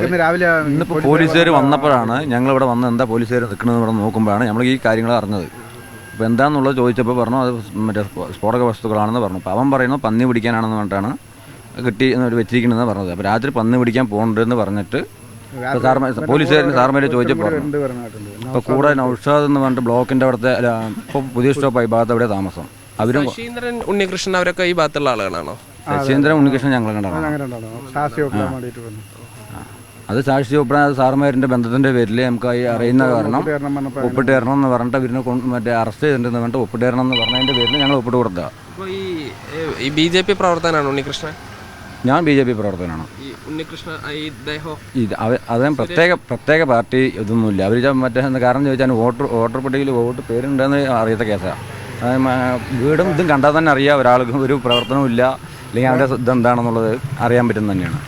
ഇന്നിപ്പോൾ പോലീസുകാർ വന്നപ്പോഴാണ് ഞങ്ങളിവിടെ വന്ന് എന്താ പോലീസുകാർ നിൽക്കണമെന്ന് ഇവിടെ നോക്കുമ്പോഴാണ് നമ്മൾ ഈ കാര്യങ്ങൾ അറിഞ്ഞത്. അപ്പോൾ എന്താണെന്നുള്ളത് ചോദിച്ചപ്പോൾ പറഞ്ഞു അത് മറ്റേ സ്ഫോടക വസ്തുക്കളാണെന്ന് പറഞ്ഞു. അപ്പോൾ അവൻ പറയുന്നത് പന്നി പിടിക്കാനാണെന്ന് പറഞ്ഞിട്ടാണ് കിട്ടി വെച്ചിരിക്കണമെന്ന് പറഞ്ഞത്. അപ്പോൾ രാത്രി പന്നി പിടിക്കാൻ പോകണ്ടെന്ന് പറഞ്ഞിട്ട് പോലീസുകാരന് സാർമാരെ ചോദിച്ചപ്പോൾ ഇപ്പോൾ കൂടെ നൗഷാദ് എന്ന് പറഞ്ഞിട്ട് ബ്ലോക്കിൻ്റെ അവിടുത്തെ ഇപ്പോൾ പുതിയ സ്റ്റോപ്പ് ഈ ഭാഗത്ത് അവിടെ താമസം. അവരും ശശീന്ദ്രൻ, ഉണ്ണികൃഷ്ണൻ അവരൊക്കെ ഈ ഭാഗത്തുള്ള ആളുകളാണോ? ശശീന്ദ്രൻ, ഉണ്ണികൃഷ്ണൻ ഞങ്ങൾ കണ്ടാണ്. അത് സാക്ഷി ഒപ്പിടാൻ അത് സാറുമാരുടെ ബന്ധത്തിൻ്റെ പേരിൽ നമുക്ക് ഈ അറിയുന്ന കാരണം ഒപ്പിട്ട് തരണം എന്ന് പറഞ്ഞിട്ട് അവരിനെ മറ്റേ അറസ്റ്റ് ചെയ്തിട്ടുണ്ടെന്ന് പറഞ്ഞിട്ട് ഒപ്പിട്ട് തരണം എന്ന് പറഞ്ഞതിൻ്റെ പേരിൽ ഞങ്ങൾ ഒപ്പിട്ട് കൊടുത്തതാണ്. അപ്പോൾ ഈ BJP പ്രവർത്തകനാണ് ഉണ്ണികൃഷ്ണൻ? ഞാൻ BJP പ്രവർത്തകനാണ്. അദ്ദേഹം പ്രത്യേക പാർട്ടി ഇതൊന്നുമില്ല. അവർ മറ്റേ കാരണം ചോദിച്ചാൽ വോട്ടർ പട്ടികയിൽ വോട്ട് പേരുണ്ടെന്ന് അറിയാത്ത കേസാണ്. വീടും ഇതും കണ്ടാൽ തന്നെ അറിയാം ഒരാൾക്കും ഒരു പ്രവർത്തനവും ഇല്ല, അല്ലെങ്കിൽ അവരുടെ ഇതെന്താണെന്നുള്ളത് അറിയാൻ പറ്റും തന്നെയാണ്.